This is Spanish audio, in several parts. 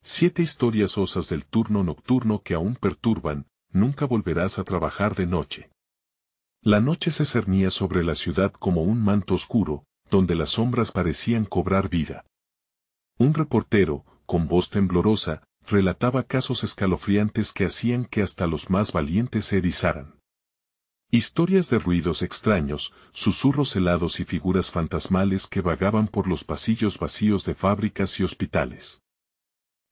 7 historias osas del turno nocturno que aún perturban, nunca volverás a trabajar de noche. La noche se cernía sobre la ciudad como un manto oscuro, donde las sombras parecían cobrar vida. Un reportero, con voz temblorosa, relataba casos escalofriantes que hacían que hasta los más valientes se erizaran. Historias de ruidos extraños, susurros helados y figuras fantasmales que vagaban por los pasillos vacíos de fábricas y hospitales.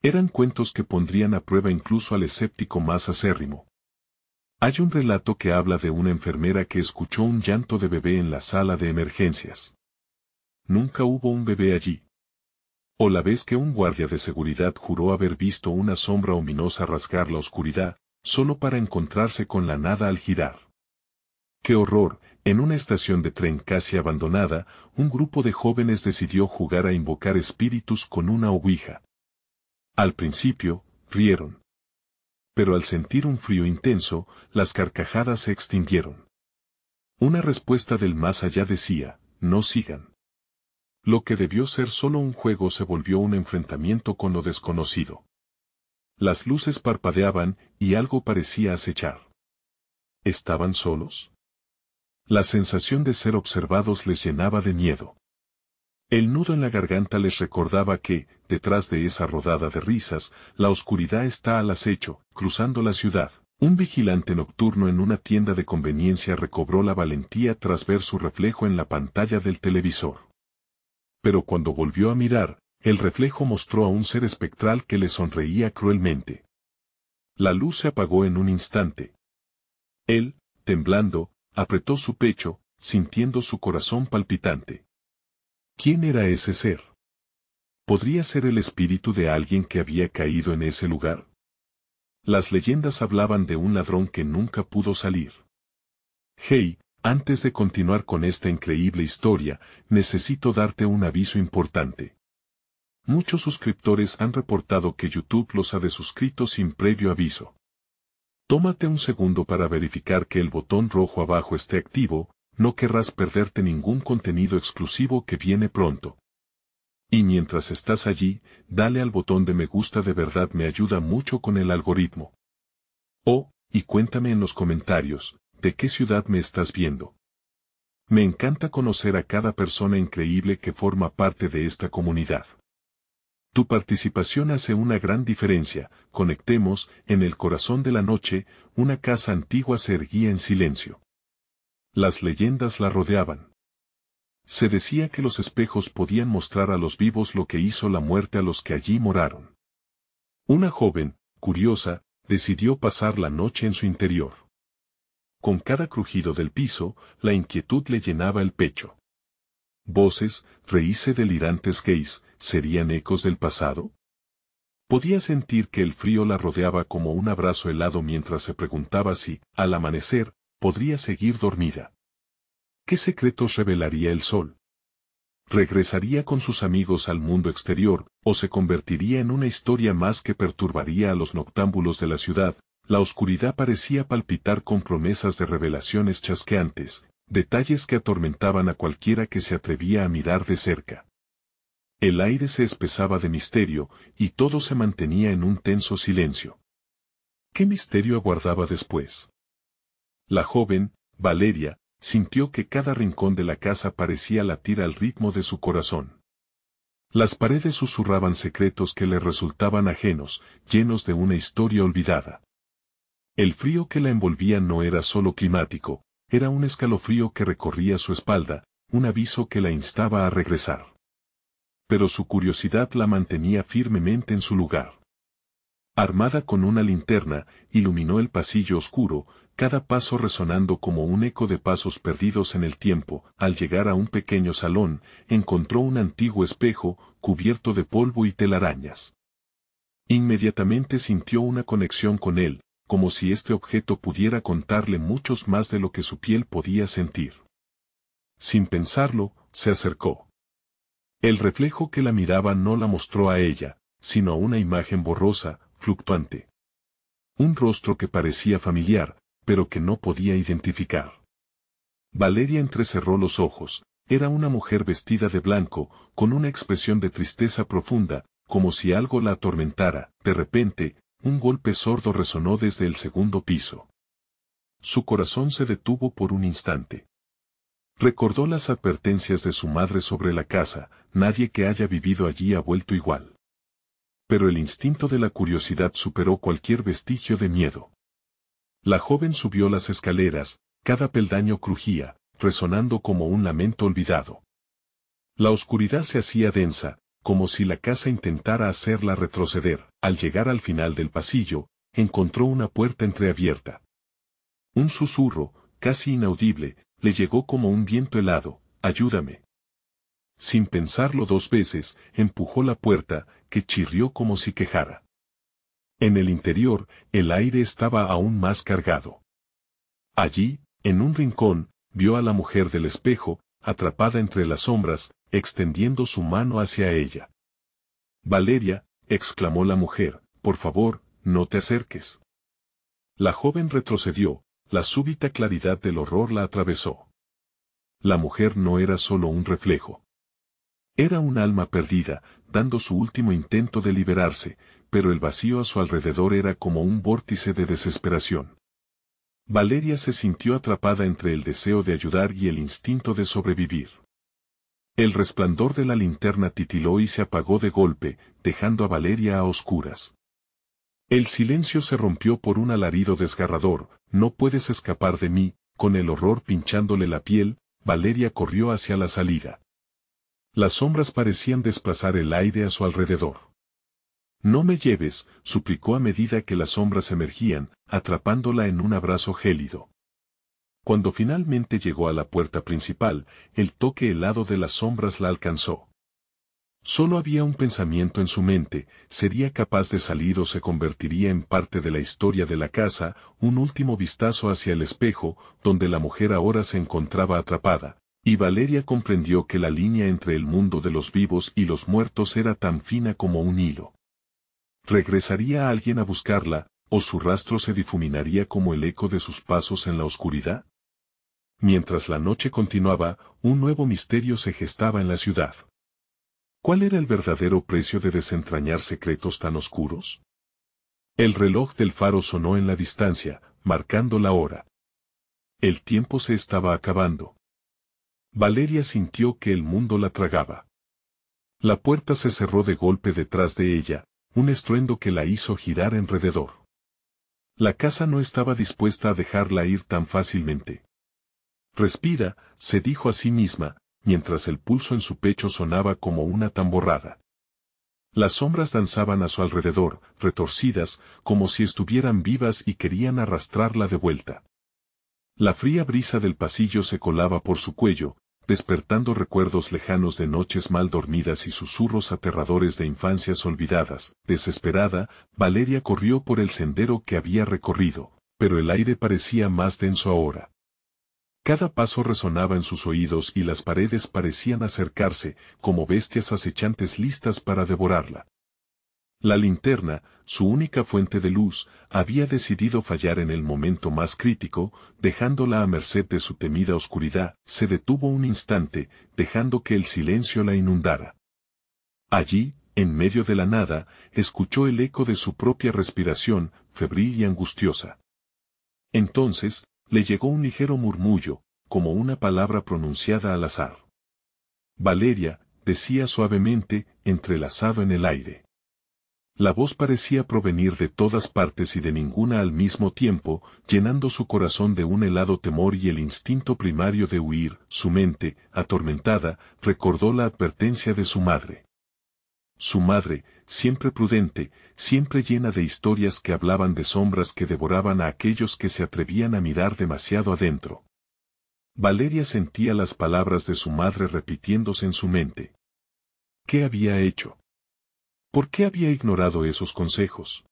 Eran cuentos que pondrían a prueba incluso al escéptico más acérrimo. Hay un relato que habla de una enfermera que escuchó un llanto de bebé en la sala de emergencias. Nunca hubo un bebé allí. O la vez que un guardia de seguridad juró haber visto una sombra ominosa rasgar la oscuridad, solo para encontrarse con la nada al girar. ¡Qué horror! En una estación de tren casi abandonada, un grupo de jóvenes decidió jugar a invocar espíritus con una ouija. Al principio, rieron. Pero al sentir un frío intenso, las carcajadas se extinguieron. Una respuesta del más allá decía, no sigan. Lo que debió ser solo un juego se volvió un enfrentamiento con lo desconocido. Las luces parpadeaban y algo parecía acechar. ¿Estaban solos? La sensación de ser observados les llenaba de miedo. El nudo en la garganta les recordaba que, detrás de esa rodada de risas, la oscuridad está al acecho, cruzando la ciudad. Un vigilante nocturno en una tienda de conveniencia recobró la valentía tras ver su reflejo en la pantalla del televisor. Pero cuando volvió a mirar, el reflejo mostró a un ser espectral que le sonreía cruelmente. La luz se apagó en un instante. Él, temblando, apretó su pecho, sintiendo su corazón palpitante. ¿Quién era ese ser? ¿Podría ser el espíritu de alguien que había caído en ese lugar? Las leyendas hablaban de un ladrón que nunca pudo salir. Hey, antes de continuar con esta increíble historia, necesito darte un aviso importante. Muchos suscriptores han reportado que YouTube los ha desuscrito sin previo aviso. Tómate un segundo para verificar que el botón rojo abajo esté activo, no querrás perderte ningún contenido exclusivo que viene pronto. Y mientras estás allí, dale al botón de me gusta, de verdad me ayuda mucho con el algoritmo. Oh, y cuéntame en los comentarios, ¿de qué ciudad me estás viendo? Me encanta conocer a cada persona increíble que forma parte de esta comunidad. Tu participación hace una gran diferencia. Conectemos. En el corazón de la noche, una casa antigua se erguía en silencio. Las leyendas la rodeaban. Se decía que los espejos podían mostrar a los vivos lo que hizo la muerte a los que allí moraron. Una joven, curiosa, decidió pasar la noche en su interior. Con cada crujido del piso, la inquietud le llenaba el pecho. Voces, raíces delirantes gays, ¿serían ecos del pasado? Podía sentir que el frío la rodeaba como un abrazo helado mientras se preguntaba si, al amanecer, podría seguir dormida. ¿Qué secretos revelaría el sol? ¿Regresaría con sus amigos al mundo exterior, o se convertiría en una historia más que perturbaría a los noctámbulos de la ciudad? La oscuridad parecía palpitar con promesas de revelaciones chasqueantes, detalles que atormentaban a cualquiera que se atrevía a mirar de cerca. El aire se espesaba de misterio, y todo se mantenía en un tenso silencio. ¿Qué misterio aguardaba después? La joven, Valeria, sintió que cada rincón de la casa parecía latir al ritmo de su corazón. Las paredes susurraban secretos que le resultaban ajenos, llenos de una historia olvidada. El frío que la envolvía no era solo climático, era un escalofrío que recorría su espalda, un aviso que la instaba a regresar. Pero su curiosidad la mantenía firmemente en su lugar. Armada con una linterna, iluminó el pasillo oscuro, cada paso resonando como un eco de pasos perdidos en el tiempo. Al llegar a un pequeño salón, encontró un antiguo espejo, cubierto de polvo y telarañas. Inmediatamente sintió una conexión con él, como si este objeto pudiera contarle muchos más de lo que su piel podía sentir. Sin pensarlo, se acercó. El reflejo que la miraba no la mostró a ella, sino a una imagen borrosa, fluctuante. Un rostro que parecía familiar, pero que no podía identificar. Valeria entrecerró los ojos. Era una mujer vestida de blanco, con una expresión de tristeza profunda, como si algo la atormentara. De repente, un golpe sordo resonó desde el segundo piso. Su corazón se detuvo por un instante. Recordó las advertencias de su madre sobre la casa: nadie que haya vivido allí ha vuelto igual. Pero el instinto de la curiosidad superó cualquier vestigio de miedo. La joven subió las escaleras, cada peldaño crujía, resonando como un lamento olvidado. La oscuridad se hacía densa, como si la casa intentara hacerla retroceder. Al llegar al final del pasillo, encontró una puerta entreabierta. Un susurro, casi inaudible, le llegó como un viento helado: ayúdame. Sin pensarlo dos veces, empujó la puerta, que chirrió como si quejara. En el interior, el aire estaba aún más cargado. Allí, en un rincón, vio a la mujer del espejo, atrapada entre las sombras, extendiendo su mano hacia ella. «Valeria», exclamó la mujer, «por favor, no te acerques». La joven retrocedió, la súbita claridad del horror la atravesó. La mujer no era solo un reflejo. Era un alma perdida, dando su último intento de liberarse, pero el vacío a su alrededor era como un vórtice de desesperación. Valeria se sintió atrapada entre el deseo de ayudar y el instinto de sobrevivir. El resplandor de la linterna titiló y se apagó de golpe, dejando a Valeria a oscuras. El silencio se rompió por un alarido desgarrador: «No puedes escapar de mí». Con el horror pinchándole la piel, Valeria corrió hacia la salida. Las sombras parecían desplazar el aire a su alrededor. «No me lleves», suplicó a medida que las sombras emergían, atrapándola en un abrazo gélido. Cuando finalmente llegó a la puerta principal, el toque helado de las sombras la alcanzó. Solo había un pensamiento en su mente: ¿sería capaz de salir o se convertiría en parte de la historia de la casa? Un último vistazo hacia el espejo, donde la mujer ahora se encontraba atrapada, y Valeria comprendió que la línea entre el mundo de los vivos y los muertos era tan fina como un hilo. ¿Regresaría alguien a buscarla, o su rastro se difuminaría como el eco de sus pasos en la oscuridad? Mientras la noche continuaba, un nuevo misterio se gestaba en la ciudad. ¿Cuál era el verdadero precio de desentrañar secretos tan oscuros? El reloj del faro sonó en la distancia, marcando la hora. El tiempo se estaba acabando. Valeria sintió que el mundo la tragaba. La puerta se cerró de golpe detrás de ella, un estruendo que la hizo girar alrededor. La casa no estaba dispuesta a dejarla ir tan fácilmente. «Respira», se dijo a sí misma, mientras el pulso en su pecho sonaba como una tamborrada. Las sombras danzaban a su alrededor, retorcidas, como si estuvieran vivas y querían arrastrarla de vuelta. La fría brisa del pasillo se colaba por su cuello, despertando recuerdos lejanos de noches mal dormidas y susurros aterradores de infancias olvidadas. Desesperada, Valeria corrió por el sendero que había recorrido, pero el aire parecía más denso ahora. Cada paso resonaba en sus oídos y las paredes parecían acercarse, como bestias acechantes listas para devorarla. La linterna, su única fuente de luz, había decidido fallar en el momento más crítico, dejándola a merced de su temida oscuridad. Se detuvo un instante, dejando que el silencio la inundara. Allí, en medio de la nada, escuchó el eco de su propia respiración, febril y angustiosa. Entonces, le llegó un ligero murmullo, como una palabra pronunciada al azar. «Valeria», decía suavemente, entrelazado en el aire. La voz parecía provenir de todas partes y de ninguna al mismo tiempo, llenando su corazón de un helado temor y el instinto primario de huir. Su mente, atormentada, recordó la advertencia de su madre. Su madre, siempre prudente, siempre llena de historias que hablaban de sombras que devoraban a aquellos que se atrevían a mirar demasiado adentro. Valeria sentía las palabras de su madre repitiéndose en su mente. ¿Qué había hecho? ¿Por qué había ignorado esos consejos?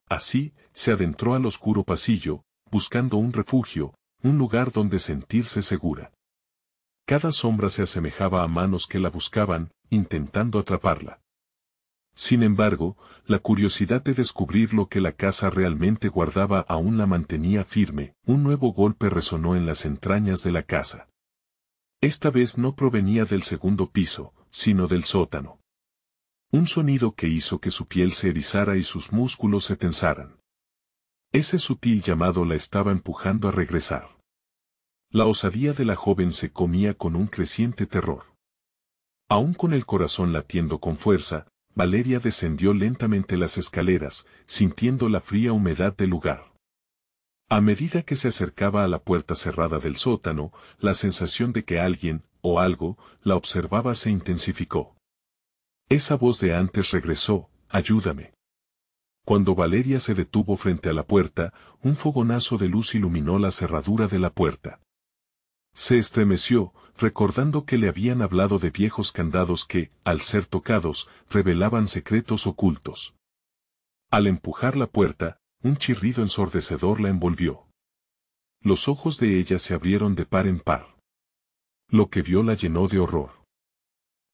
Así, se adentró al oscuro pasillo, buscando un refugio, un lugar donde sentirse segura. Cada sombra se asemejaba a manos que la buscaban, intentando atraparla. Sin embargo, la curiosidad de descubrir lo que la casa realmente guardaba aún la mantenía firme. Un nuevo golpe resonó en las entrañas de la casa. Esta vez no provenía del segundo piso, sino del sótano. Un sonido que hizo que su piel se erizara y sus músculos se tensaran. Ese sutil llamado la estaba empujando a regresar. La osadía de la joven se comía con un creciente terror. Aún con el corazón latiendo con fuerza, Valeria descendió lentamente las escaleras, sintiendo la fría humedad del lugar. A medida que se acercaba a la puerta cerrada del sótano, la sensación de que alguien, o algo, la observaba se intensificó. Esa voz de antes regresó: ayúdame. Cuando Valeria se detuvo frente a la puerta, un fogonazo de luz iluminó la cerradura de la puerta. Se estremeció, recordando que le habían hablado de viejos candados que, al ser tocados, revelaban secretos ocultos. Al empujar la puerta, un chirrido ensordecedor la envolvió. Los ojos de ella se abrieron de par en par. Lo que vio la llenó de horror.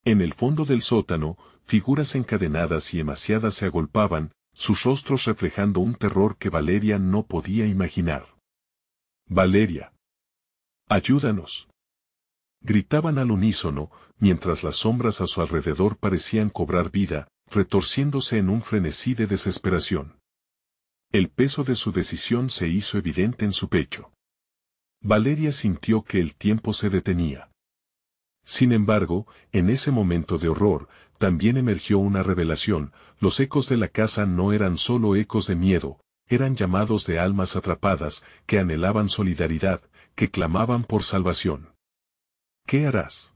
En el fondo del sótano, figuras encadenadas y emaciadas se agolpaban, sus rostros reflejando un terror que Valeria no podía imaginar. «Valeria. ¡Ayúdanos!», gritaban al unísono, mientras las sombras a su alrededor parecían cobrar vida, retorciéndose en un frenesí de desesperación. El peso de su decisión se hizo evidente en su pecho. Valeria sintió que el tiempo se detenía. Sin embargo, en ese momento de horror, también emergió una revelación: los ecos de la casa no eran solo ecos de miedo, eran llamados de almas atrapadas, que anhelaban solidaridad, que clamaban por salvación. «¿Qué harás?»,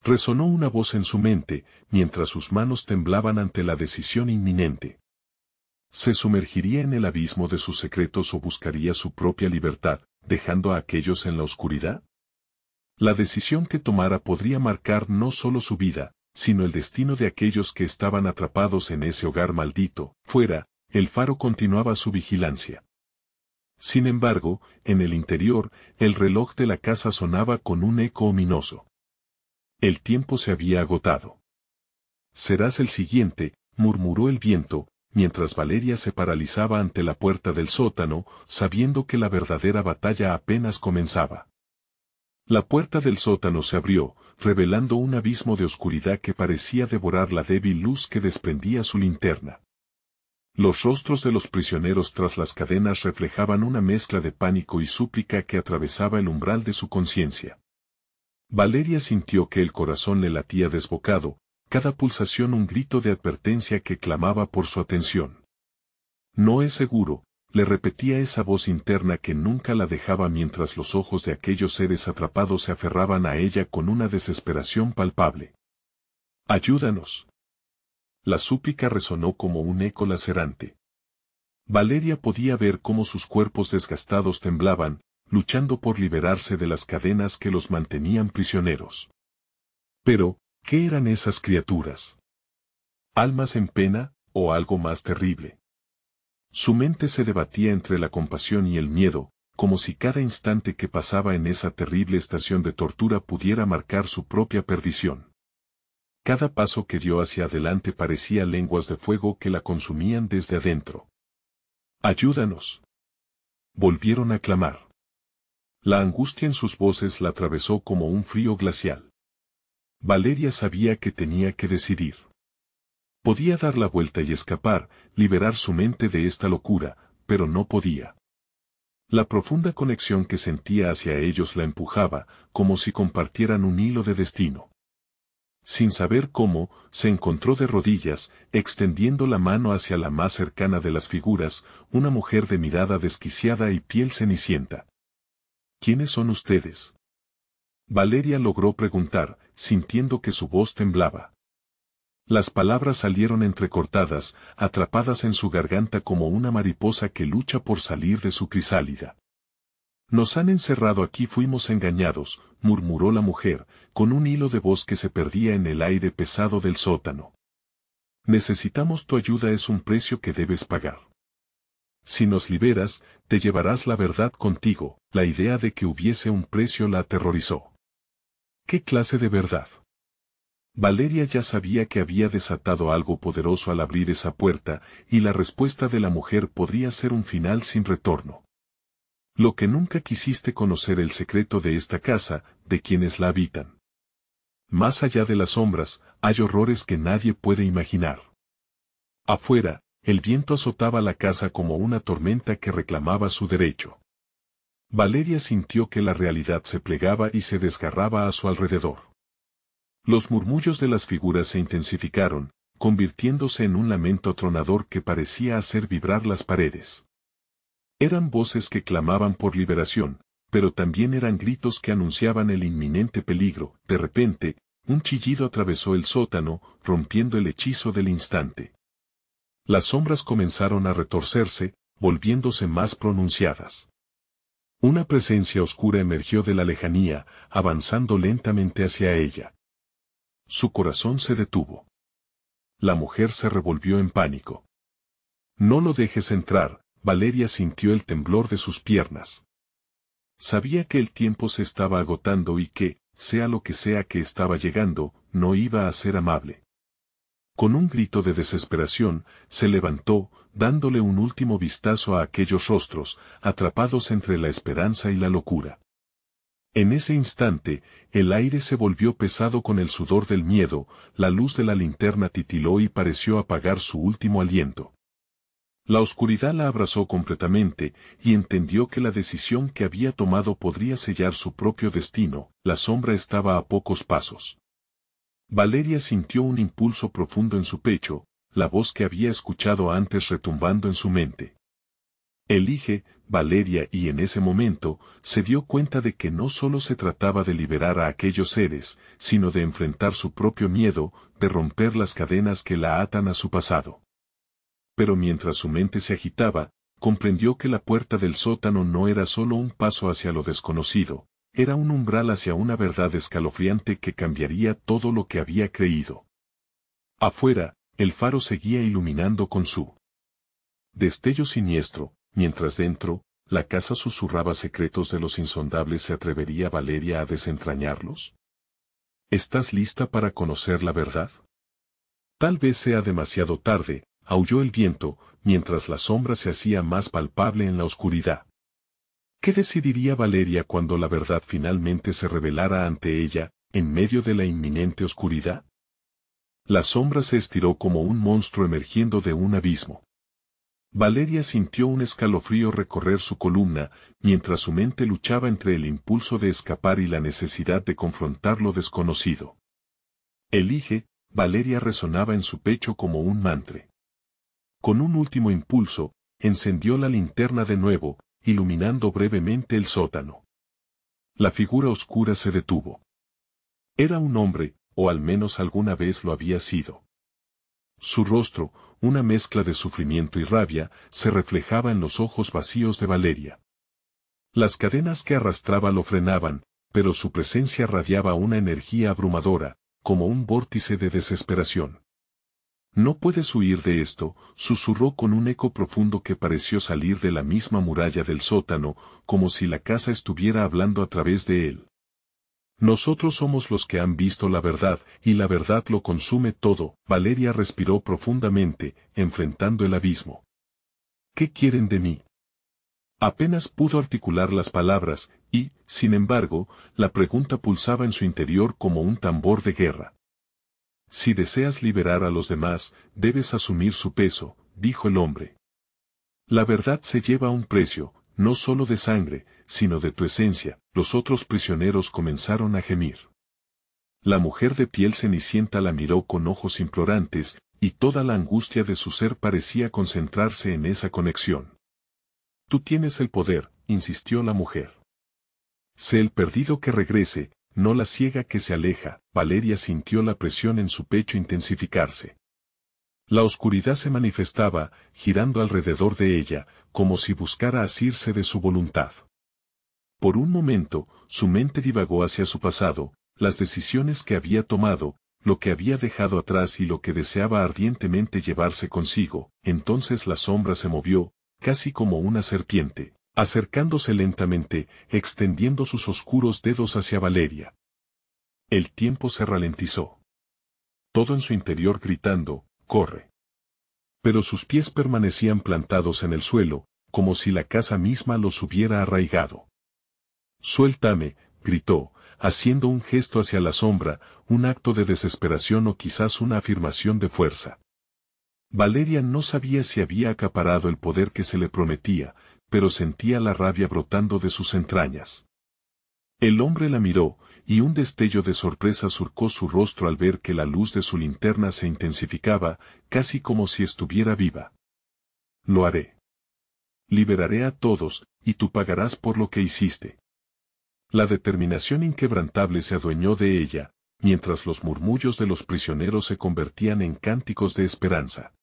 resonó una voz en su mente, mientras sus manos temblaban ante la decisión inminente. ¿Se sumergiría en el abismo de sus secretos o buscaría su propia libertad, dejando a aquellos en la oscuridad? La decisión que tomara podría marcar no solo su vida, sino el destino de aquellos que estaban atrapados en ese hogar maldito. Fuera, el faro continuaba su vigilancia. Sin embargo, en el interior, el reloj de la casa sonaba con un eco ominoso. El tiempo se había agotado. «Serás el siguiente», murmuró el viento, mientras Valeria se paralizaba ante la puerta del sótano, sabiendo que la verdadera batalla apenas comenzaba. La puerta del sótano se abrió, revelando un abismo de oscuridad que parecía devorar la débil luz que desprendía su linterna. Los rostros de los prisioneros tras las cadenas reflejaban una mezcla de pánico y súplica que atravesaba el umbral de su conciencia. Valeria sintió que el corazón le latía desbocado, cada pulsación un grito de advertencia que clamaba por su atención. «No es seguro», le repetía esa voz interna que nunca la dejaba mientras los ojos de aquellos seres atrapados se aferraban a ella con una desesperación palpable. «Ayúdanos». La súplica resonó como un eco lacerante. Valeria podía ver cómo sus cuerpos desgastados temblaban, luchando por liberarse de las cadenas que los mantenían prisioneros. Pero, ¿qué eran esas criaturas? ¿Almas en pena, o algo más terrible? Su mente se debatía entre la compasión y el miedo, como si cada instante que pasaba en esa terrible estación de tortura pudiera marcar su propia perdición. Cada paso que dio hacia adelante parecía lenguas de fuego que la consumían desde adentro. «Ayúdanos». Volvieron a clamar. La angustia en sus voces la atravesó como un frío glacial. Valeria sabía que tenía que decidir. Podía dar la vuelta y escapar, liberar su mente de esta locura, pero no podía. La profunda conexión que sentía hacia ellos la empujaba, como si compartieran un hilo de destino. Sin saber cómo, se encontró de rodillas, extendiendo la mano hacia la más cercana de las figuras, una mujer de mirada desquiciada y piel cenicienta. «¿Quiénes son ustedes?», Valeria logró preguntar, sintiendo que su voz temblaba. Las palabras salieron entrecortadas, atrapadas en su garganta como una mariposa que lucha por salir de su crisálida. «Nos han encerrado aquí, fuimos engañados», murmuró la mujer, con un hilo de voz que se perdía en el aire pesado del sótano. «Necesitamos tu ayuda, es un precio que debes pagar. Si nos liberas, te llevarás la verdad contigo». La idea de que hubiese un precio la aterrorizó. ¿Qué clase de verdad? Valeria ya sabía que había desatado algo poderoso al abrir esa puerta, y la respuesta de la mujer podría ser un final sin retorno. «Lo que nunca quisiste conocer, el secreto de esta casa, de quienes la habitan». Más allá de las sombras, hay horrores que nadie puede imaginar. Afuera, el viento azotaba la casa como una tormenta que reclamaba su derecho. Valeria sintió que la realidad se plegaba y se desgarraba a su alrededor. Los murmullos de las figuras se intensificaron, convirtiéndose en un lamento atronador que parecía hacer vibrar las paredes. Eran voces que clamaban por liberación, pero también eran gritos que anunciaban el inminente peligro. De repente, un chillido atravesó el sótano, rompiendo el hechizo del instante. Las sombras comenzaron a retorcerse, volviéndose más pronunciadas. Una presencia oscura emergió de la lejanía, avanzando lentamente hacia ella. Su corazón se detuvo. La mujer se revolvió en pánico. No lo dejes entrar, Valeria sintió el temblor de sus piernas. Sabía que el tiempo se estaba agotando y que, sea lo que sea que estaba llegando, no iba a ser amable. Con un grito de desesperación, se levantó, dándole un último vistazo a aquellos rostros, atrapados entre la esperanza y la locura. En ese instante, el aire se volvió pesado con el sudor del miedo, la luz de la linterna titiló y pareció apagar su último aliento. La oscuridad la abrazó completamente, y entendió que la decisión que había tomado podría sellar su propio destino. La sombra estaba a pocos pasos. Valeria sintió un impulso profundo en su pecho, la voz que había escuchado antes retumbando en su mente. Elige, Valeria, y en ese momento, se dio cuenta de que no solo se trataba de liberar a aquellos seres, sino de enfrentar su propio miedo, de romper las cadenas que la atan a su pasado. Pero mientras su mente se agitaba, comprendió que la puerta del sótano no era solo un paso hacia lo desconocido, era un umbral hacia una verdad escalofriante que cambiaría todo lo que había creído. Afuera, el faro seguía iluminando con su destello siniestro, mientras dentro, la casa susurraba secretos de los insondables. ¿Se atrevería Valeria a desentrañarlos? ¿Estás lista para conocer la verdad? Tal vez sea demasiado tarde, aulló el viento, mientras la sombra se hacía más palpable en la oscuridad. ¿Qué decidiría Valeria cuando la verdad finalmente se revelara ante ella, en medio de la inminente oscuridad? La sombra se estiró como un monstruo emergiendo de un abismo. Valeria sintió un escalofrío recorrer su columna, mientras su mente luchaba entre el impulso de escapar y la necesidad de confrontar lo desconocido. Elige, Valeria resonaba en su pecho como un mantra. Con un último impulso, encendió la linterna de nuevo, iluminando brevemente el sótano. La figura oscura se detuvo. Era un hombre, o al menos alguna vez lo había sido. Su rostro, una mezcla de sufrimiento y rabia, se reflejaba en los ojos vacíos de Valeria. Las cadenas que arrastraba lo frenaban, pero su presencia radiaba una energía abrumadora, como un vórtice de desesperación. No puedes huir de esto, susurró con un eco profundo que pareció salir de la misma muralla del sótano, como si la casa estuviera hablando a través de él. Nosotros somos los que han visto la verdad, y la verdad lo consume todo. Valeria respiró profundamente, enfrentando el abismo. ¿Qué quieren de mí? Apenas pudo articular las palabras, y, sin embargo, la pregunta pulsaba en su interior como un tambor de guerra. Si deseas liberar a los demás, debes asumir su peso, dijo el hombre. La verdad se lleva un precio, no solo de sangre, sino de tu esencia. Los otros prisioneros comenzaron a gemir. La mujer de piel cenicienta la miró con ojos implorantes, y toda la angustia de su ser parecía concentrarse en esa conexión. Tú tienes el poder, insistió la mujer. Sé el perdido que regrese, no la ciega que se aleja. Valeria sintió la presión en su pecho intensificarse. La oscuridad se manifestaba, girando alrededor de ella, como si buscara asirse de su voluntad. Por un momento, su mente divagó hacia su pasado, las decisiones que había tomado, lo que había dejado atrás y lo que deseaba ardientemente llevarse consigo. Entonces la sombra se movió, casi como una serpiente, acercándose lentamente, extendiendo sus oscuros dedos hacia Valeria. El tiempo se ralentizó. Todo en su interior gritando, corre. Pero sus pies permanecían plantados en el suelo, como si la casa misma los hubiera arraigado. Suéltame, gritó, haciendo un gesto hacia la sombra, un acto de desesperación o quizás una afirmación de fuerza. Valeria no sabía si había acaparado el poder que se le prometía, pero sentía la rabia brotando de sus entrañas. El hombre la miró, y un destello de sorpresa surcó su rostro al ver que la luz de su linterna se intensificaba, casi como si estuviera viva. Lo haré. Liberaré a todos, y tú pagarás por lo que hiciste. La determinación inquebrantable se adueñó de ella, mientras los murmullos de los prisioneros se convertían en cánticos de esperanza.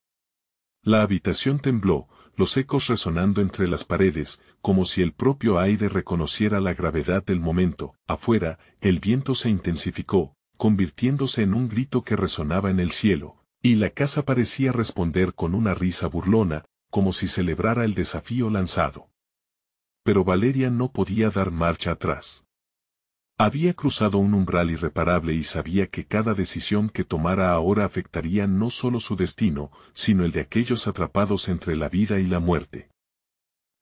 La habitación tembló, los ecos resonando entre las paredes, como si el propio aire reconociera la gravedad del momento. Afuera, el viento se intensificó, convirtiéndose en un grito que resonaba en el cielo, y la casa parecía responder con una risa burlona, como si celebrara el desafío lanzado. Pero Valeria no podía dar marcha atrás. Había cruzado un umbral irreparable y sabía que cada decisión que tomara ahora afectaría no solo su destino, sino el de aquellos atrapados entre la vida y la muerte.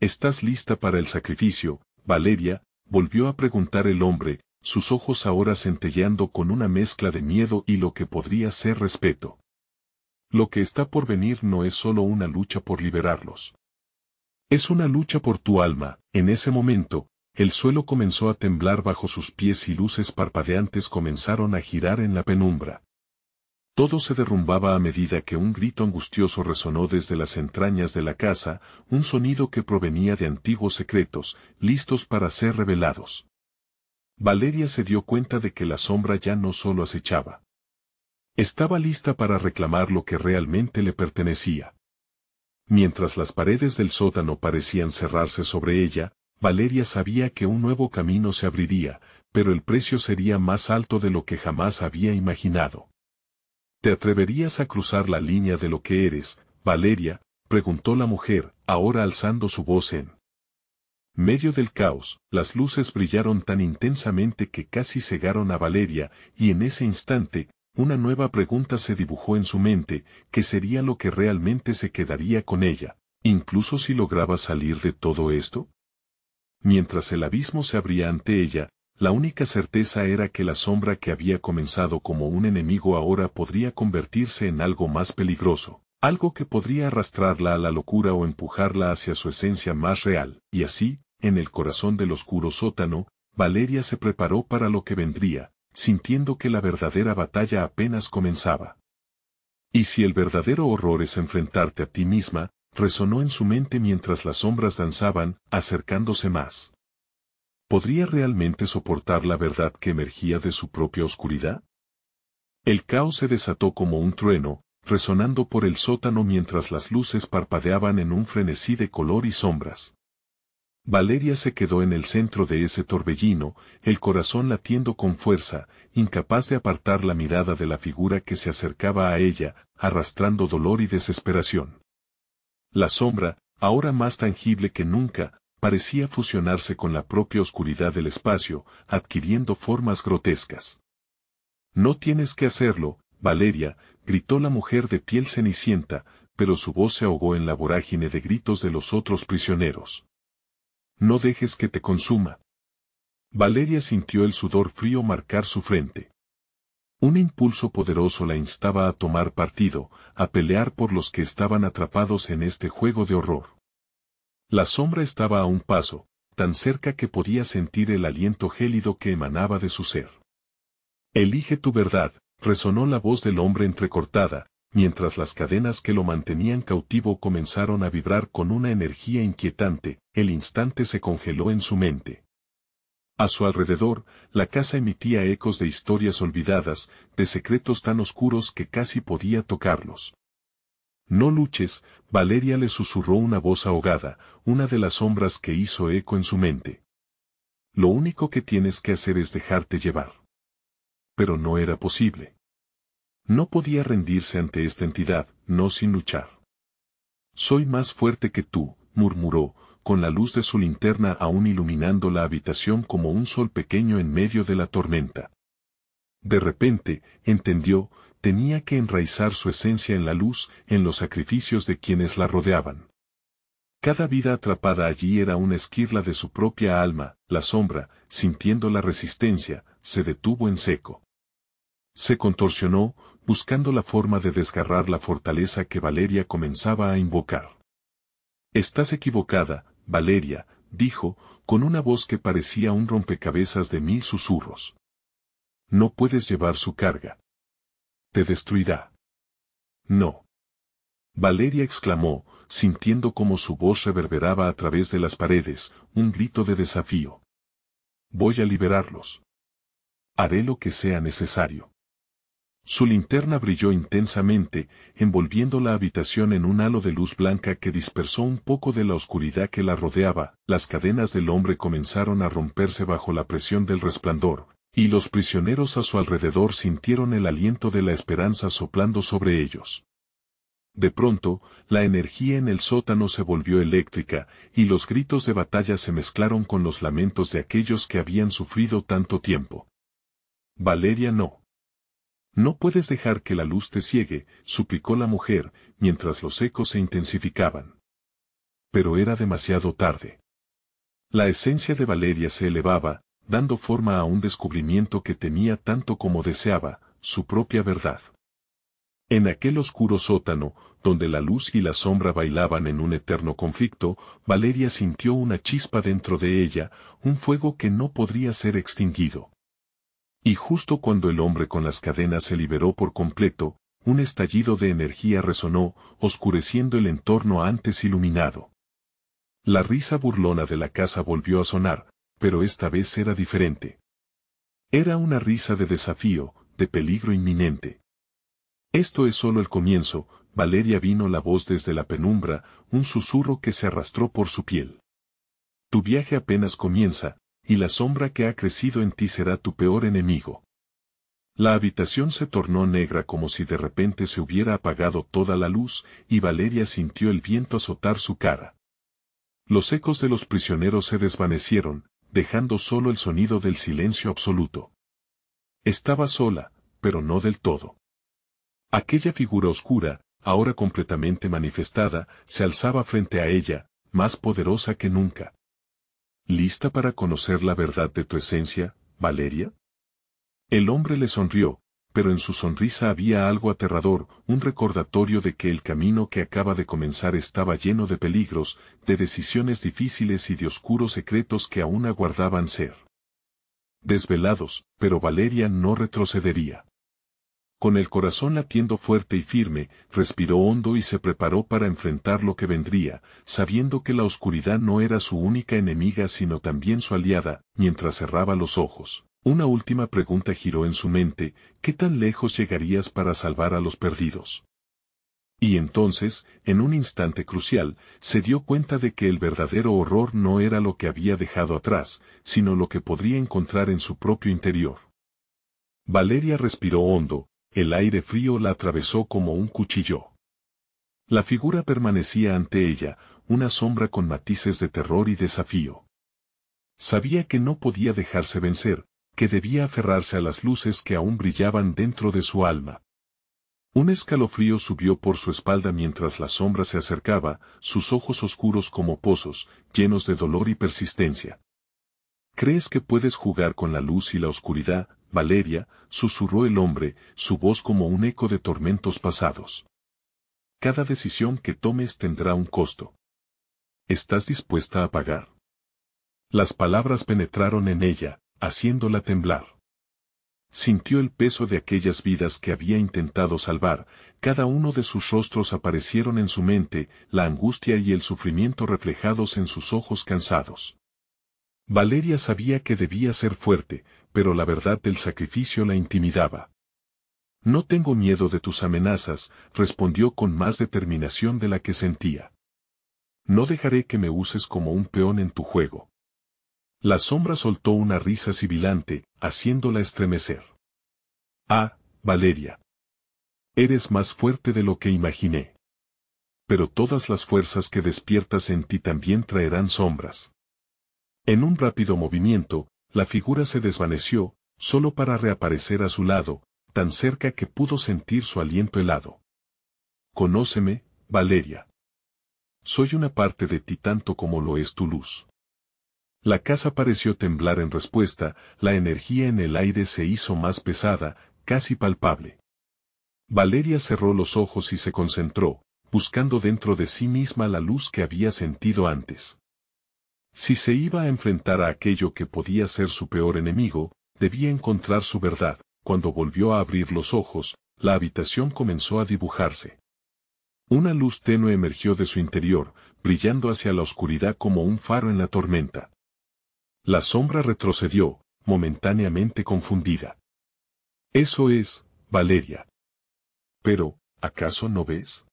¿Estás lista para el sacrificio, Valeria?, volvió a preguntar el hombre, sus ojos ahora centelleando con una mezcla de miedo y lo que podría ser respeto. Lo que está por venir no es solo una lucha por liberarlos. Es una lucha por tu alma. En ese momento, el suelo comenzó a temblar bajo sus pies y luces parpadeantes comenzaron a girar en la penumbra. Todo se derrumbaba a medida que un grito angustioso resonó desde las entrañas de la casa, un sonido que provenía de antiguos secretos, listos para ser revelados. Valeria se dio cuenta de que la sombra ya no solo acechaba. Estaba lista para reclamar lo que realmente le pertenecía. Mientras las paredes del sótano parecían cerrarse sobre ella, Valeria sabía que un nuevo camino se abriría, pero el precio sería más alto de lo que jamás había imaginado. ¿Te atreverías a cruzar la línea de lo que eres, Valeria?, preguntó la mujer, ahora alzando su voz en medio del caos. Las luces brillaron tan intensamente que casi cegaron a Valeria, y en ese instante, una nueva pregunta se dibujó en su mente, ¿qué sería lo que realmente se quedaría con ella, incluso si lograba salir de todo esto? Mientras el abismo se abría ante ella, la única certeza era que la sombra que había comenzado como un enemigo ahora podría convertirse en algo más peligroso, algo que podría arrastrarla a la locura o empujarla hacia su esencia más real, y así, en el corazón del oscuro sótano, Valeria se preparó para lo que vendría, sintiendo que la verdadera batalla apenas comenzaba. ¿Y si el verdadero horror es enfrentarte a ti misma?, resonó en su mente mientras las sombras danzaban, acercándose más. ¿Podría realmente soportar la verdad que emergía de su propia oscuridad? El caos se desató como un trueno, resonando por el sótano mientras las luces parpadeaban en un frenesí de color y sombras. Valeria se quedó en el centro de ese torbellino, el corazón latiendo con fuerza, incapaz de apartar la mirada de la figura que se acercaba a ella, arrastrando dolor y desesperación. La sombra, ahora más tangible que nunca, parecía fusionarse con la propia oscuridad del espacio, adquiriendo formas grotescas. No tienes que hacerlo, Valeria, gritó la mujer de piel cenicienta, pero su voz se ahogó en la vorágine de gritos de los otros prisioneros. No dejes que te consuma. Valeria sintió el sudor frío marcar su frente. Un impulso poderoso la instaba a tomar partido, a pelear por los que estaban atrapados en este juego de horror. La sombra estaba a un paso, tan cerca que podía sentir el aliento gélido que emanaba de su ser. Elige tu verdad, resonó la voz del hombre entrecortada, mientras las cadenas que lo mantenían cautivo comenzaron a vibrar con una energía inquietante, el instante se congeló en su mente. A su alrededor, la casa emitía ecos de historias olvidadas, de secretos tan oscuros que casi podía tocarlos. No luches, Valeria le susurró una voz ahogada, una de las sombras que hizo eco en su mente. Lo único que tienes que hacer es dejarte llevar. Pero no era posible. No podía rendirse ante esta entidad, no sin luchar. Soy más fuerte que tú, murmuró, con la luz de su linterna aún iluminando la habitación como un sol pequeño en medio de la tormenta. De repente, entendió, tenía que enraizar su esencia en la luz, en los sacrificios de quienes la rodeaban. Cada vida atrapada allí era una esquirla de su propia alma, la sombra, sintiendo la resistencia, se detuvo en seco. Se contorsionó, buscando la forma de desgarrar la fortaleza que Valeria comenzaba a invocar. «Estás equivocada, Valeria», dijo, con una voz que parecía un rompecabezas de 1000 susurros. «No puedes llevar su carga. Te destruirá». «No». Valeria exclamó, sintiendo como su voz reverberaba a través de las paredes, un grito de desafío. «Voy a liberarlos. Haré lo que sea necesario». Su linterna brilló intensamente, envolviendo la habitación en un halo de luz blanca que dispersó un poco de la oscuridad que la rodeaba. Las cadenas del hombre comenzaron a romperse bajo la presión del resplandor, y los prisioneros a su alrededor sintieron el aliento de la esperanza soplando sobre ellos. De pronto, la energía en el sótano se volvió eléctrica, y los gritos de batalla se mezclaron con los lamentos de aquellos que habían sufrido tanto tiempo. «Valeria, no. No puedes dejar que la luz te ciegue», suplicó la mujer, mientras los ecos se intensificaban. Pero era demasiado tarde. La esencia de Valeria se elevaba, dando forma a un descubrimiento que temía tanto como deseaba, su propia verdad. En aquel oscuro sótano, donde la luz y la sombra bailaban en un eterno conflicto, Valeria sintió una chispa dentro de ella, un fuego que no podría ser extinguido. Y justo cuando el hombre con las cadenas se liberó por completo, un estallido de energía resonó, oscureciendo el entorno antes iluminado. La risa burlona de la casa volvió a sonar, pero esta vez era diferente. Era una risa de desafío, de peligro inminente. «Esto es solo el comienzo», Valeria vino la voz desde la penumbra, un susurro que se arrastró por su piel. «Tu viaje apenas comienza, y la sombra que ha crecido en ti será tu peor enemigo». La habitación se tornó negra como si de repente se hubiera apagado toda la luz, y Valeria sintió el viento azotar su cara. Los ecos de los prisioneros se desvanecieron, dejando solo el sonido del silencio absoluto. Estaba sola, pero no del todo. Aquella figura oscura, ahora completamente manifestada, se alzaba frente a ella, más poderosa que nunca. «¿Lista para conocer la verdad de tu esencia, Valeria?» El hombre le sonrió, pero en su sonrisa había algo aterrador, un recordatorio de que el camino que acaba de comenzar estaba lleno de peligros, de decisiones difíciles y de oscuros secretos que aún aguardaban ser desvelados, pero Valeria no retrocedería. Con el corazón latiendo fuerte y firme, respiró hondo y se preparó para enfrentar lo que vendría, sabiendo que la oscuridad no era su única enemiga sino también su aliada. Mientras cerraba los ojos, una última pregunta giró en su mente: ¿qué tan lejos llegarías para salvar a los perdidos? Y entonces, en un instante crucial, se dio cuenta de que el verdadero horror no era lo que había dejado atrás, sino lo que podría encontrar en su propio interior. Valeria respiró hondo. El aire frío la atravesó como un cuchillo. La figura permanecía ante ella, una sombra con matices de terror y desafío. Sabía que no podía dejarse vencer, que debía aferrarse a las luces que aún brillaban dentro de su alma. Un escalofrío subió por su espalda mientras la sombra se acercaba, sus ojos oscuros como pozos, llenos de dolor y persistencia. «¿Crees que puedes jugar con la luz y la oscuridad, Valeria?», susurró el hombre, su voz como un eco de tormentos pasados. «Cada decisión que tomes tendrá un costo. ¿Estás dispuesta a pagar?». Las palabras penetraron en ella, haciéndola temblar. Sintió el peso de aquellas vidas que había intentado salvar, cada uno de sus rostros aparecieron en su mente, la angustia y el sufrimiento reflejados en sus ojos cansados. Valeria sabía que debía ser fuerte, pero la verdad del sacrificio la intimidaba. «No tengo miedo de tus amenazas», respondió con más determinación de la que sentía. «No dejaré que me uses como un peón en tu juego». La sombra soltó una risa sibilante, haciéndola estremecer. «Ah, Valeria. Eres más fuerte de lo que imaginé. Pero todas las fuerzas que despiertas en ti también traerán sombras». En un rápido movimiento, la figura se desvaneció, solo para reaparecer a su lado, tan cerca que pudo sentir su aliento helado. «Conóceme, Valeria. Soy una parte de ti tanto como lo es tu luz». La casa pareció temblar en respuesta, la energía en el aire se hizo más pesada, casi palpable. Valeria cerró los ojos y se concentró, buscando dentro de sí misma la luz que había sentido antes. Si se iba a enfrentar a aquello que podía ser su peor enemigo, debía encontrar su verdad. Cuando volvió a abrir los ojos, la habitación comenzó a dibujarse. Una luz tenue emergió de su interior, brillando hacia la oscuridad como un faro en la tormenta. La sombra retrocedió, momentáneamente confundida. Eso es, Valeria. Pero, ¿acaso no ves?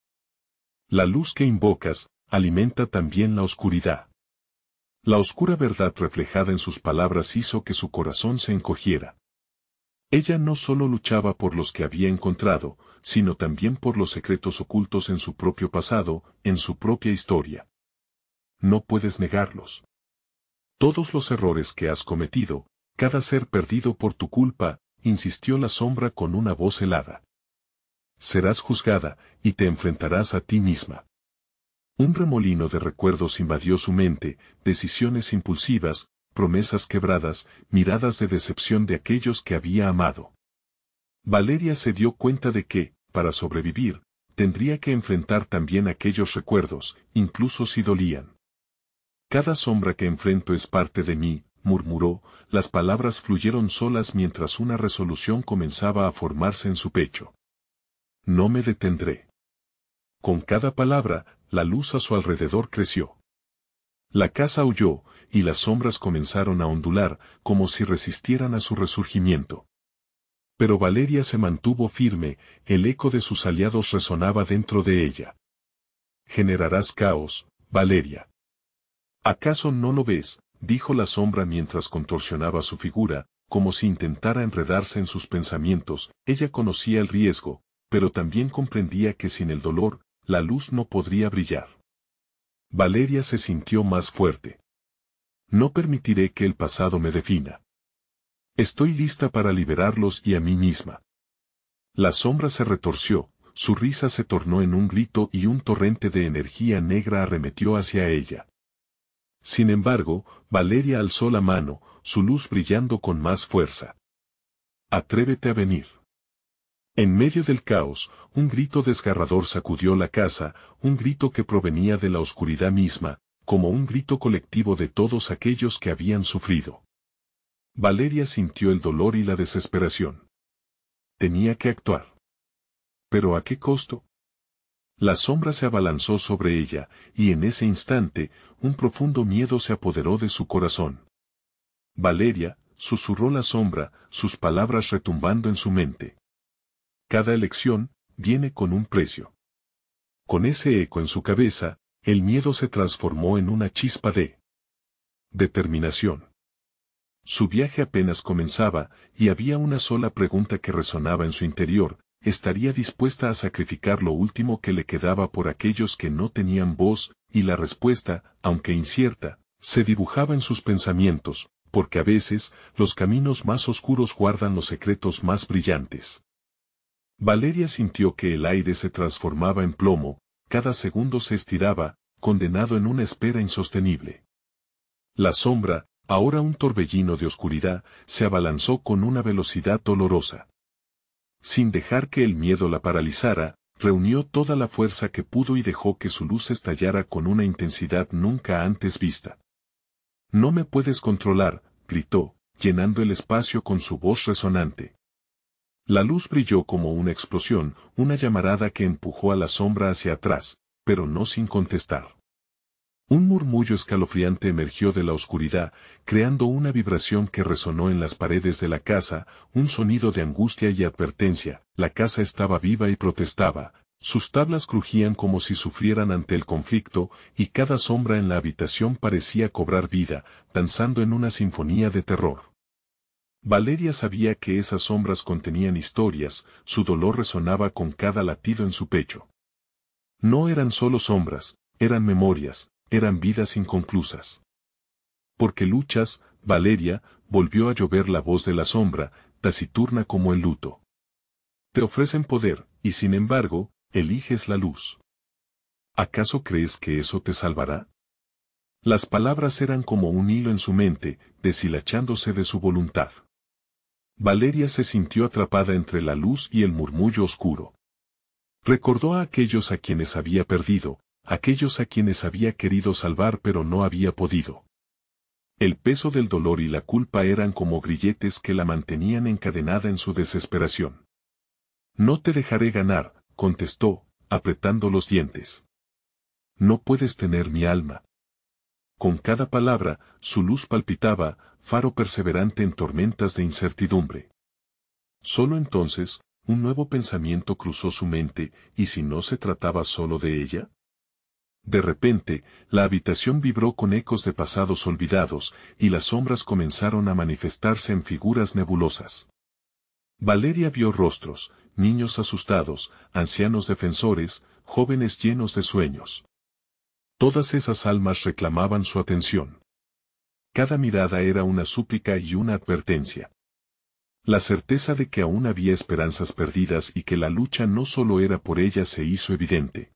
La luz que invocas, alimenta también la oscuridad. La oscura verdad reflejada en sus palabras hizo que su corazón se encogiera. Ella no solo luchaba por los que había encontrado, sino también por los secretos ocultos en su propio pasado, en su propia historia. No puedes negarlos. Todos los errores que has cometido, cada ser perdido por tu culpa, insistió la sombra con una voz helada. Serás juzgada, y te enfrentarás a ti misma. Un remolino de recuerdos invadió su mente, decisiones impulsivas, promesas quebradas, miradas de decepción de aquellos que había amado. Valeria se dio cuenta de que, para sobrevivir, tendría que enfrentar también aquellos recuerdos, incluso si dolían. Cada sombra que enfrento es parte de mí, murmuró, las palabras fluyeron solas mientras una resolución comenzaba a formarse en su pecho. No me detendré. Con cada palabra, la luz a su alrededor creció. La casa aulló, y las sombras comenzaron a ondular, como si resistieran a su resurgimiento. Pero Valeria se mantuvo firme, el eco de sus aliados resonaba dentro de ella. Generarás caos, Valeria. ¿Acaso no lo ves? Dijo la sombra mientras contorsionaba su figura, como si intentara enredarse en sus pensamientos. Ella conocía el riesgo, pero también comprendía que sin el dolor, la luz no podría brillar. Valeria se sintió más fuerte. No permitiré que el pasado me defina. Estoy lista para liberarlos y a mí misma. La sombra se retorció, su risa se tornó en un grito y un torrente de energía negra arremetió hacia ella. Sin embargo, Valeria alzó la mano, su luz brillando con más fuerza. Atrévete a venir. En medio del caos, un grito desgarrador sacudió la casa, un grito que provenía de la oscuridad misma, como un grito colectivo de todos aquellos que habían sufrido. Valeria sintió el dolor y la desesperación. Tenía que actuar. ¿Pero a qué costo? La sombra se abalanzó sobre ella, y en ese instante, un profundo miedo se apoderó de su corazón. Valeria, susurró la sombra, sus palabras retumbando en su mente. Cada elección, viene con un precio. Con ese eco en su cabeza, el miedo se transformó en una chispa de determinación. Su viaje apenas comenzaba, y había una sola pregunta que resonaba en su interior: ¿estaría dispuesta a sacrificar lo último que le quedaba por aquellos que no tenían voz? Y la respuesta, aunque incierta, se dibujaba en sus pensamientos, porque a veces, los caminos más oscuros guardan los secretos más brillantes. Valeria sintió que el aire se transformaba en plomo, cada segundo se estiraba, condenado en una espera insostenible. La sombra, ahora un torbellino de oscuridad, se abalanzó con una velocidad dolorosa. Sin dejar que el miedo la paralizara, reunió toda la fuerza que pudo y dejó que su luz estallara con una intensidad nunca antes vista. No me puedes controlar, gritó, llenando el espacio con su voz resonante. La luz brilló como una explosión, una llamarada que empujó a la sombra hacia atrás, pero no sin contestar. Un murmullo escalofriante emergió de la oscuridad, creando una vibración que resonó en las paredes de la casa, un sonido de angustia y advertencia. La casa estaba viva y protestaba, sus tablas crujían como si sufrieran ante el conflicto, y cada sombra en la habitación parecía cobrar vida, danzando en una sinfonía de terror. Valeria sabía que esas sombras contenían historias, su dolor resonaba con cada latido en su pecho. No eran solo sombras, eran memorias, eran vidas inconclusas. Porque luchas, Valeria, volvió a llover la voz de la sombra, taciturna como el luto. Te ofrecen poder, y sin embargo, eliges la luz. ¿Acaso crees que eso te salvará? Las palabras eran como un hilo en su mente, deshilachándose de su voluntad. Valeria se sintió atrapada entre la luz y el murmullo oscuro. Recordó a aquellos a quienes había perdido, aquellos a quienes había querido salvar pero no había podido. El peso del dolor y la culpa eran como grilletes que la mantenían encadenada en su desesperación. No te dejaré ganar, contestó, apretando los dientes. No puedes tener mi alma. Con cada palabra, su luz palpitaba, faro perseverante en tormentas de incertidumbre. Solo entonces, un nuevo pensamiento cruzó su mente, ¿y si no se trataba solo de ella? De repente, la habitación vibró con ecos de pasados olvidados, y las sombras comenzaron a manifestarse en figuras nebulosas. Valeria vio rostros, niños asustados, ancianos defensores, jóvenes llenos de sueños. Todas esas almas reclamaban su atención. Cada mirada era una súplica y una advertencia. La certeza de que aún había esperanzas perdidas y que la lucha no solo era por ellas se hizo evidente.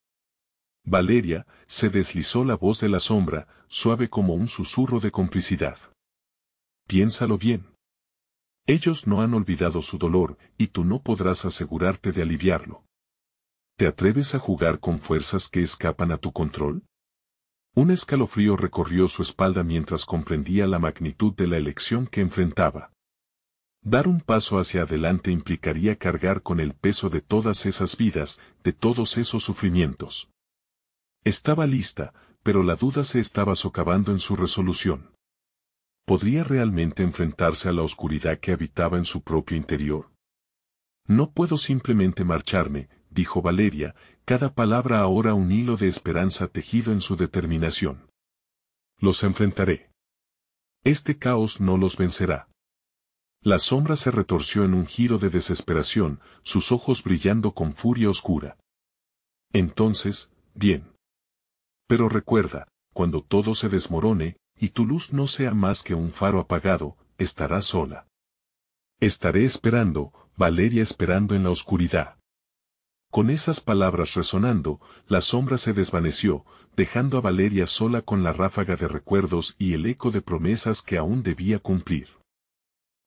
Valeria, se deslizó la voz de la sombra, suave como un susurro de complicidad. Piénsalo bien. Ellos no han olvidado su dolor, y tú no podrás asegurarte de aliviarlo. ¿Te atreves a jugar con fuerzas que escapan a tu control? Un escalofrío recorrió su espalda mientras comprendía la magnitud de la elección que enfrentaba. Dar un paso hacia adelante implicaría cargar con el peso de todas esas vidas, de todos esos sufrimientos. Estaba lista, pero la duda se estaba socavando en su resolución. ¿Podría realmente enfrentarse a la oscuridad que habitaba en su propio interior? No puedo simplemente marcharme, dijo Valeria, cada palabra ahora un hilo de esperanza tejido en su determinación. Los enfrentaré. Este caos no los vencerá. La sombra se retorció en un giro de desesperación, sus ojos brillando con furia oscura. Entonces, bien. Pero recuerda, cuando todo se desmorone, y tu luz no sea más que un faro apagado, estarás sola. Estaré esperando, Valeria esperando en la oscuridad. Con esas palabras resonando, la sombra se desvaneció, dejando a Valeria sola con la ráfaga de recuerdos y el eco de promesas que aún debía cumplir.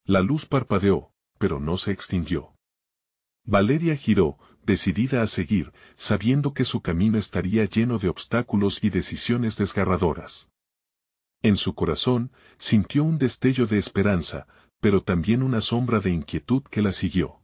La luz parpadeó, pero no se extinguió. Valeria giró, decidida a seguir, sabiendo que su camino estaría lleno de obstáculos y decisiones desgarradoras. En su corazón, sintió un destello de esperanza, pero también una sombra de inquietud que la siguió.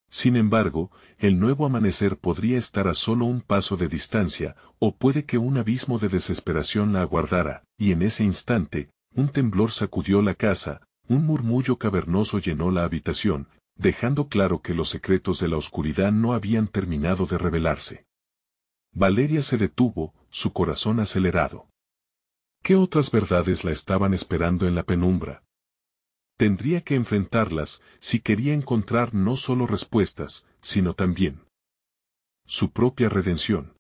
Sin embargo, el nuevo amanecer podría estar a solo un paso de distancia, o puede que un abismo de desesperación la aguardara, y en ese instante, un temblor sacudió la casa, un murmullo cavernoso llenó la habitación, dejando claro que los secretos de la oscuridad no habían terminado de revelarse. Valeria se detuvo, su corazón acelerado. ¿Qué otras verdades la estaban esperando en la penumbra? Tendría que enfrentarlas si quería encontrar no solo respuestas, sino también su propia redención.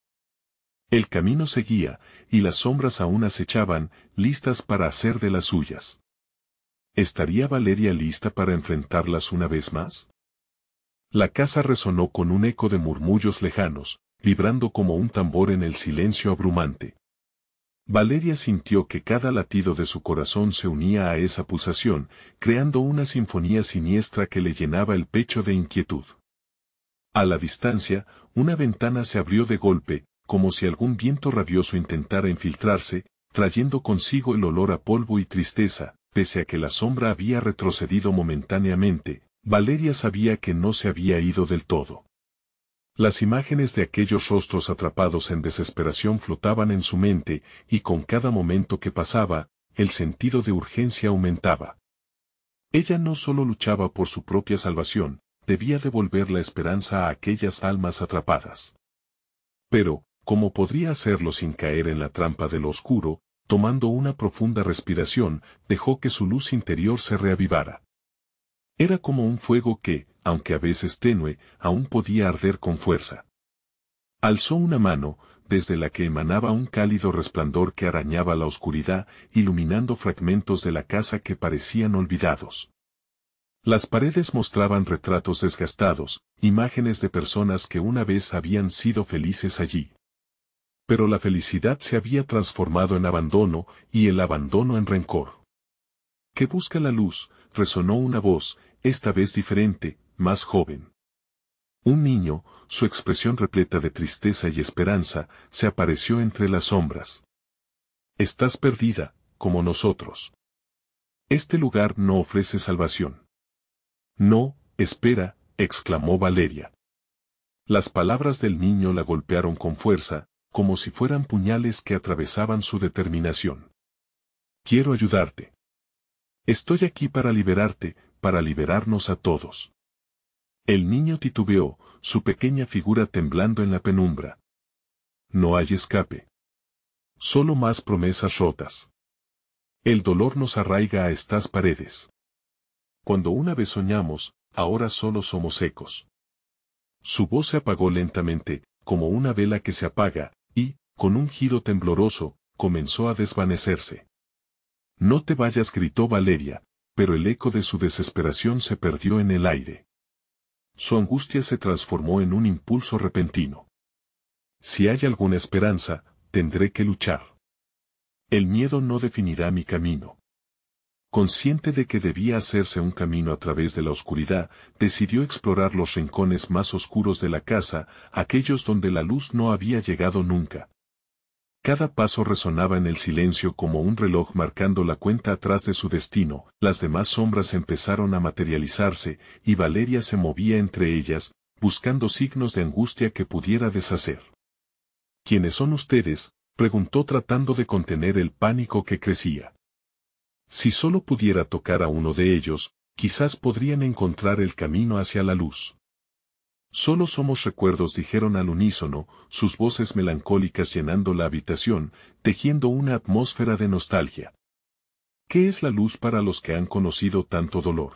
El camino seguía, y las sombras aún acechaban, listas para hacer de las suyas. ¿Estaría Valeria lista para enfrentarlas una vez más? La casa resonó con un eco de murmullos lejanos, vibrando como un tambor en el silencio abrumante. Valeria sintió que cada latido de su corazón se unía a esa pulsación, creando una sinfonía siniestra que le llenaba el pecho de inquietud. A la distancia, una ventana se abrió de golpe, como si algún viento rabioso intentara infiltrarse, trayendo consigo el olor a polvo y tristeza. Pese a que la sombra había retrocedido momentáneamente, Valeria sabía que no se había ido del todo. Las imágenes de aquellos rostros atrapados en desesperación flotaban en su mente, y con cada momento que pasaba, el sentido de urgencia aumentaba. Ella no solo luchaba por su propia salvación, debía devolver la esperanza a aquellas almas atrapadas. Pero, ¿cómo podría hacerlo sin caer en la trampa de lo oscuro? Tomando una profunda respiración, dejó que su luz interior se reavivara. Era como un fuego que, aunque a veces tenue, aún podía arder con fuerza. Alzó una mano, desde la que emanaba un cálido resplandor que arañaba la oscuridad, iluminando fragmentos de la casa que parecían olvidados. Las paredes mostraban retratos desgastados, imágenes de personas que una vez habían sido felices allí. Pero la felicidad se había transformado en abandono, y el abandono en rencor. ¿Qué busca la luz? Resonó una voz, esta vez diferente, más joven. Un niño, su expresión repleta de tristeza y esperanza, se apareció entre las sombras. Estás perdida, como nosotros. Este lugar no ofrece salvación. No, espera, exclamó Valeria. Las palabras del niño la golpearon con fuerza, como si fueran puñales que atravesaban su determinación. Quiero ayudarte. Estoy aquí para liberarte, para liberarnos a todos. El niño titubeó, su pequeña figura temblando en la penumbra. No hay escape. Solo más promesas rotas. El dolor nos arraiga a estas paredes. Cuando una vez soñamos, ahora solo somos ecos. Su voz se apagó lentamente, como una vela que se apaga, y, con un giro tembloroso, comenzó a desvanecerse. No te vayas, gritó Valeria, pero el eco de su desesperación se perdió en el aire. Su angustia se transformó en un impulso repentino. Si hay alguna esperanza, tendré que luchar. El miedo no definirá mi camino. Consciente de que debía hacerse un camino a través de la oscuridad, decidió explorar los rincones más oscuros de la casa, aquellos donde la luz no había llegado nunca. Cada paso resonaba en el silencio como un reloj marcando la cuenta atrás de su destino, las demás sombras empezaron a materializarse, y Valeria se movía entre ellas, buscando signos de angustia que pudiera deshacer. ¿Quiénes son ustedes?, preguntó tratando de contener el pánico que crecía. Si solo pudiera tocar a uno de ellos, quizás podrían encontrar el camino hacia la luz. Solo somos recuerdos, dijeron al unísono, sus voces melancólicas llenando la habitación, tejiendo una atmósfera de nostalgia. ¿Qué es la luz para los que han conocido tanto dolor?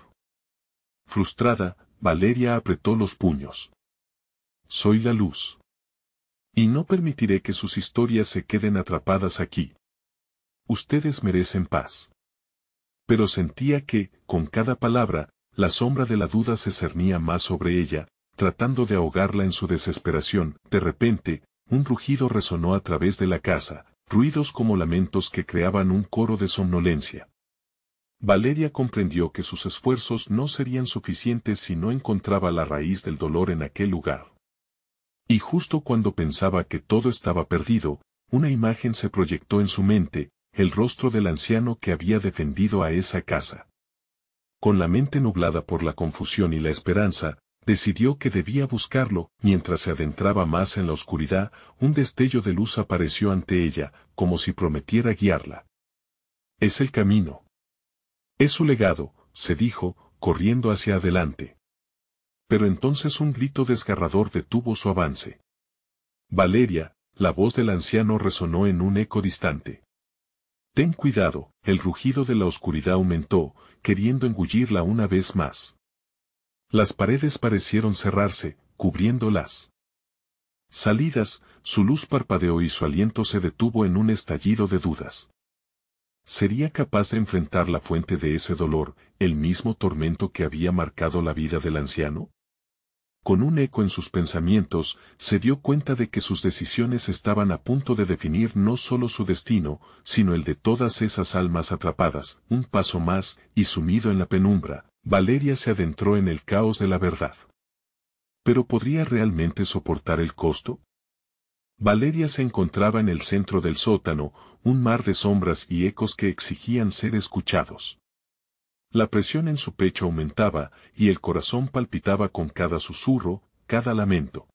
Frustrada, Valeria apretó los puños. Soy la luz. Y no permitiré que sus historias se queden atrapadas aquí. Ustedes merecen paz. Pero sentía que, con cada palabra, la sombra de la duda se cernía más sobre ella, tratando de ahogarla en su desesperación. De repente, un rugido resonó a través de la casa, ruidos como lamentos que creaban un coro de somnolencia. Valeria comprendió que sus esfuerzos no serían suficientes si no encontraba la raíz del dolor en aquel lugar. Y justo cuando pensaba que todo estaba perdido, una imagen se proyectó en su mente, el rostro del anciano que había defendido a esa casa. Con la mente nublada por la confusión y la esperanza, decidió que debía buscarlo. Mientras se adentraba más en la oscuridad, un destello de luz apareció ante ella, como si prometiera guiarla. Es el camino. Es su legado, se dijo, corriendo hacia adelante. Pero entonces un grito desgarrador detuvo su avance. Valeria, la voz del anciano resonó en un eco distante. Ten cuidado, el rugido de la oscuridad aumentó, queriendo engullirla una vez más. Las paredes parecieron cerrarse, cubriéndolas. Salidas, su luz parpadeó y su aliento se detuvo en un estallido de dudas. ¿Sería capaz de enfrentar la fuente de ese dolor, el mismo tormento que había marcado la vida del anciano? Con un eco en sus pensamientos, se dio cuenta de que sus decisiones estaban a punto de definir no solo su destino, sino el de todas esas almas atrapadas. Un paso más, y sumido en la penumbra, Valeria se adentró en el caos de la verdad. ¿Pero podría realmente soportar el costo? Valeria se encontraba en el centro del sótano, un mar de sombras y ecos que exigían ser escuchados. La presión en su pecho aumentaba, y el corazón palpitaba con cada susurro, cada lamento.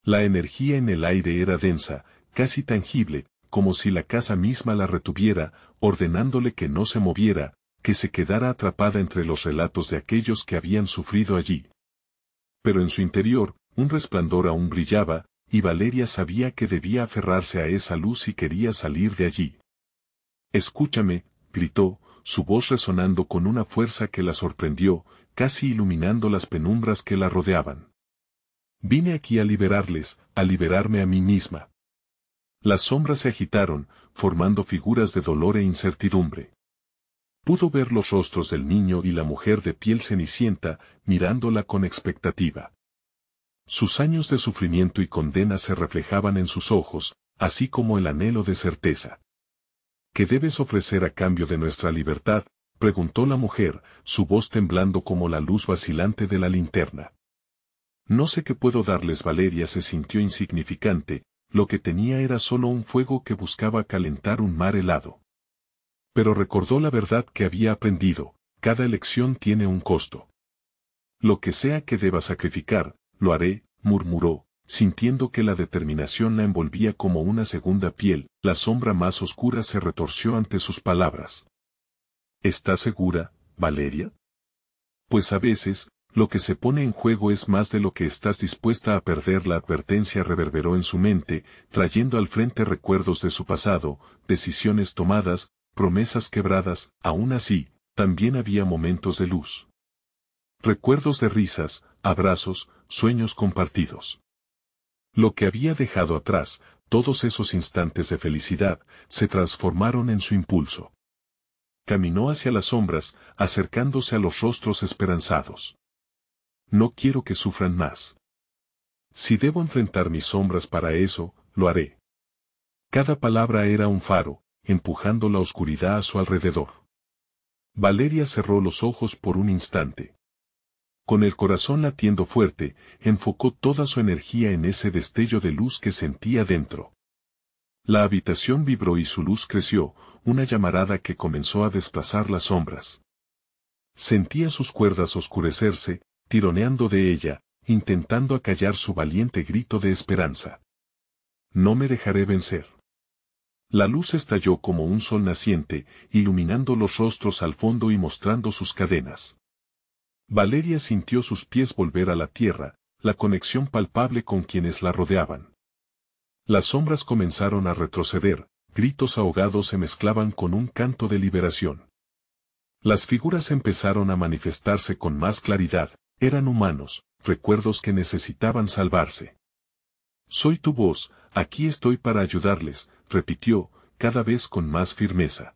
La energía en el aire era densa, casi tangible, como si la casa misma la retuviera, ordenándole que no se moviera, que se quedara atrapada entre los relatos de aquellos que habían sufrido allí. Pero en su interior, un resplandor aún brillaba, y Valeria sabía que debía aferrarse a esa luz si quería salir de allí. Escúchame, gritó, su voz resonando con una fuerza que la sorprendió, casi iluminando las penumbras que la rodeaban. Vine aquí a liberarles, a liberarme a mí misma. Las sombras se agitaron, formando figuras de dolor e incertidumbre. Pudo ver los rostros del niño y la mujer de piel cenicienta, mirándola con expectativa. Sus años de sufrimiento y condena se reflejaban en sus ojos, así como el anhelo de certeza. ¿Qué debes ofrecer a cambio de nuestra libertad?, preguntó la mujer, su voz temblando como la luz vacilante de la linterna. No sé qué puedo darles. Valeria se sintió insignificante, lo que tenía era solo un fuego que buscaba calentar un mar helado. Pero recordó la verdad que había aprendido: cada elección tiene un costo. Lo que sea que deba sacrificar, lo haré, murmuró, sintiendo que la determinación la envolvía como una segunda piel. La sombra más oscura se retorció ante sus palabras. ¿Estás segura, Valeria? Pues a veces, lo que se pone en juego es más de lo que estás dispuesta a perder. La advertencia reverberó en su mente, trayendo al frente recuerdos de su pasado, decisiones tomadas, promesas quebradas. Aún así, también había momentos de luz. Recuerdos de risas, abrazos, sueños compartidos. Lo que había dejado atrás, todos esos instantes de felicidad, se transformaron en su impulso. Caminó hacia las sombras, acercándose a los rostros esperanzados. No quiero que sufran más. Si debo enfrentar mis sombras para eso, lo haré. Cada palabra era un faro, empujando la oscuridad a su alrededor. Valeria cerró los ojos por un instante. Con el corazón latiendo fuerte, enfocó toda su energía en ese destello de luz que sentía dentro. La habitación vibró y su luz creció, una llamarada que comenzó a desplazar las sombras. Sentía sus cuerdas oscurecerse, tironeando de ella, intentando acallar su valiente grito de esperanza. No me dejaré vencer. La luz estalló como un sol naciente, iluminando los rostros al fondo y mostrando sus cadenas. Valeria sintió sus pies volver a la tierra, la conexión palpable con quienes la rodeaban. Las sombras comenzaron a retroceder, gritos ahogados se mezclaban con un canto de liberación. Las figuras empezaron a manifestarse con más claridad, eran humanos, recuerdos que necesitaban salvarse. Soy tu voz, aquí estoy para ayudarles, repitió, cada vez con más firmeza.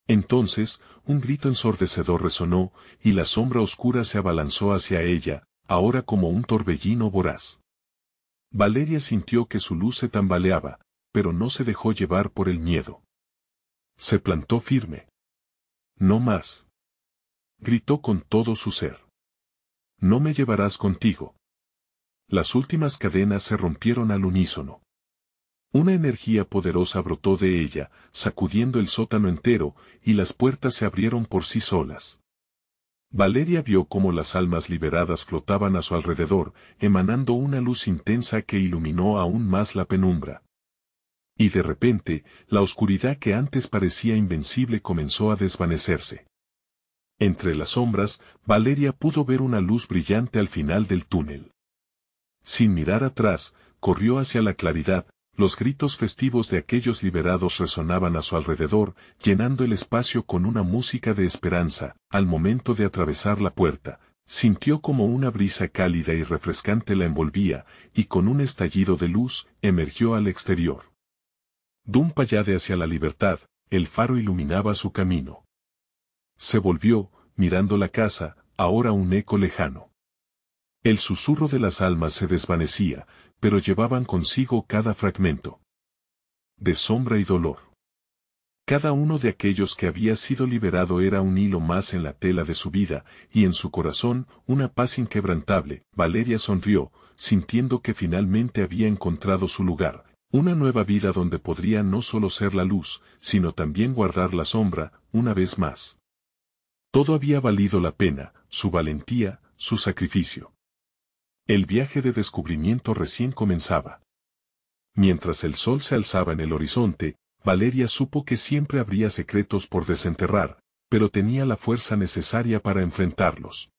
Entonces, un grito ensordecedor resonó, y la sombra oscura se abalanzó hacia ella, ahora como un torbellino voraz. Valeria sintió que su luz se tambaleaba, pero no se dejó llevar por el miedo. Se plantó firme. No más. Gritó con todo su ser. No me llevarás contigo. Las últimas cadenas se rompieron al unísono. Una energía poderosa brotó de ella, sacudiendo el sótano entero, y las puertas se abrieron por sí solas. Valeria vio cómo las almas liberadas flotaban a su alrededor, emanando una luz intensa que iluminó aún más la penumbra. Y de repente, la oscuridad que antes parecía invencible comenzó a desvanecerse. Entre las sombras, Valeria pudo ver una luz brillante al final del túnel. Sin mirar atrás, corrió hacia la claridad. Los gritos festivos de aquellos liberados resonaban a su alrededor, llenando el espacio con una música de esperanza. Al momento de atravesar la puerta, sintió como una brisa cálida y refrescante la envolvía, y con un estallido de luz, emergió al exterior. D'un Pallade hacia la libertad, el faro iluminaba su camino. Se volvió, mirando la casa, ahora un eco lejano. El susurro de las almas se desvanecía, pero llevaban consigo cada fragmento de sombra y dolor. Cada uno de aquellos que había sido liberado era un hilo más en la tela de su vida, y en su corazón, una paz inquebrantable. Valeria sonrió, sintiendo que finalmente había encontrado su lugar, una nueva vida donde podría no solo ser la luz, sino también guardar la sombra, una vez más. Todo había valido la pena, su valentía, su sacrificio. El viaje de descubrimiento recién comenzaba. Mientras el sol se alzaba en el horizonte, Valeria supo que siempre habría secretos por desenterrar, pero tenía la fuerza necesaria para enfrentarlos.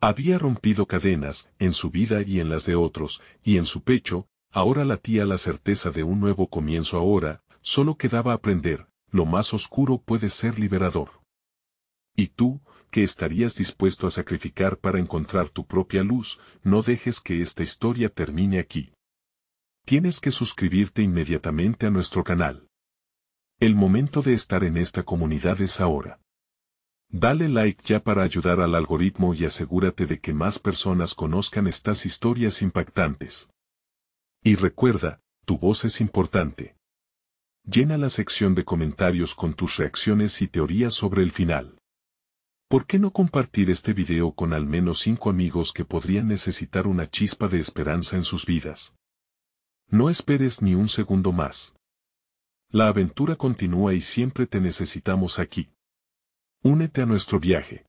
Había rompido cadenas, en su vida y en las de otros, y en su pecho, ahora latía la certeza de un nuevo comienzo. Ahora, solo quedaba aprender, lo más oscuro puede ser liberador. ¿Y tú, qué estarías dispuesto a sacrificar para encontrar tu propia luz? No dejes que esta historia termine aquí. Tienes que suscribirte inmediatamente a nuestro canal. El momento de estar en esta comunidad es ahora. Dale like ya para ayudar al algoritmo y asegúrate de que más personas conozcan estas historias impactantes. Y recuerda, tu voz es importante. Llena la sección de comentarios con tus reacciones y teorías sobre el final. ¿Por qué no compartir este video con al menos 5 amigos que podrían necesitar una chispa de esperanza en sus vidas? No esperes ni un segundo más. La aventura continúa y siempre te necesitamos aquí. Únete a nuestro viaje.